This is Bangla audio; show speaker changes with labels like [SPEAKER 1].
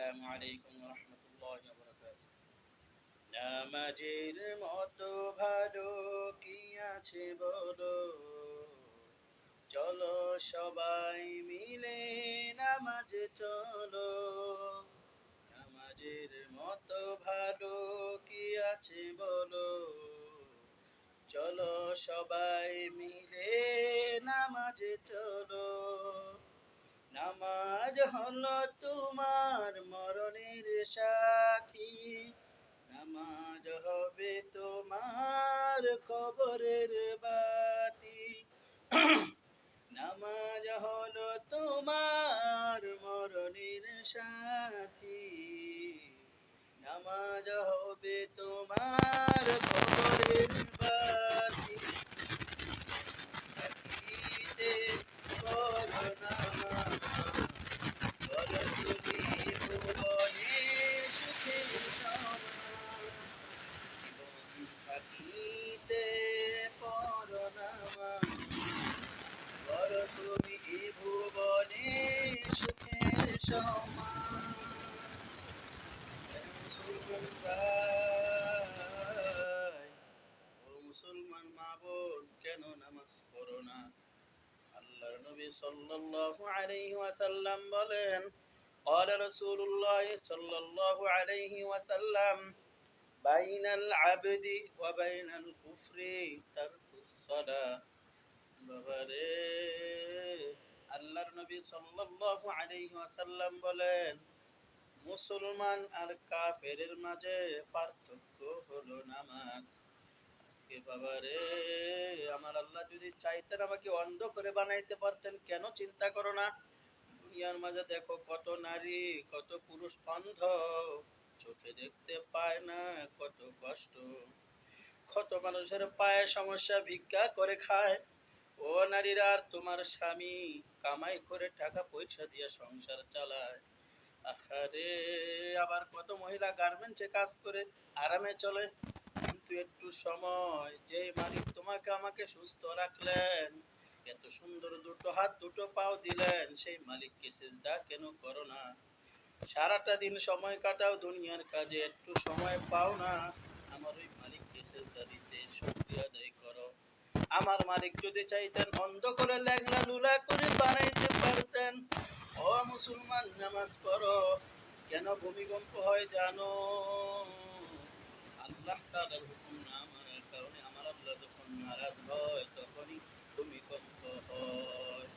[SPEAKER 1] আসসালামু আলাইকুম ওয়া রাহমাতুল্লাহি ওয়া বারাকাতুহু। নামাজের মতো ভালো কি আছে বলো, চলো সবাই মিলে নামাজে চলো। নামাজের মতো ভালো কি আছে বলো, চলো সবাই মিলে নামাজে চলো। নামাজ হলো তোমার মরণের সাথী, নামাজ হবে তোমার কবরের বাতি। নামাজ হলো তোমার মরণের সাথী, নামাজ হবে তোমার কবরের বাতি। থাকিতে পড়ো নামাজ, বলো তুমি ভুবনে সুখের সমাজ। জীবন থাকিতে পড়ো নামাজ, বলো তুমি ভুবনে সুখের সমাজ। মুসলমান ভাই ও মুসলমান মা বোন, কেন নামাজ পড়ো না? আল্লাহর নবী সাল্লাল্লাহু আলাইহি ওয়াসাল্লাম বলেন, قال رسول الله صلى الله عليه وسلم بين العبد وبين الكفر ترك الصلاة। বাবারে, আল্লাহর নবী সাল্লাল্লাহু আলাইহি ওয়াসাল্লাম বলেন, মুসলমান আর কাফেরের মাঝে পার্থক্য হলো নামাজ। আজকে বাবারে, আমার আল্লাহ যদি চাইতেন আমাকে অন্ধ করে বানাইতে পারতেন, কেন চিন্তা করো না? দুনিয়ার মাঝে দেখো কত নারী, কত পুরুষ অন্ধ, চোখে দেখতে পায় না, কত কষ্ট। কত মানুষের পায়ে সমস্যা, ভিক্ষা করে খায়। ও নারীরা, আর তোমার স্বামী কামাই করে টাকা পয়সা দিয়ে সংসার চালায়। আহারে, আবার কত মহিলা গার্মেন্টসে কাজ করে আরামে চলে। কিন্তু একটু সময়, যে মালিক তোমাকে আমাকে সুস্থ রাখলেন, এত সুন্দর দুটো হাত দুটো পাও দিলেন, সেই মালিককে সিজদা কেন করো না? সারাটা দিন সময় কাটাও দুনিয়ার কাজে, একটু সময় পাও না আমার ওই মালিককে সিজদা দিতে? শুকরিয়া আদায় করো। আমার মালিক যদি চাইতেন অন্ধ করে ল্যাংড়া লুলা করে বানাইতে পারতেন। ও মুসলমান, নামাজ পড়ো। কেন ভূমিকম্প হয় জানো? আল্লাহ তাআলার হুকুম না মানার কারণে আমার আল্লাহ যখন নারাজ হয় তখনই ভূমিকম্প হয়।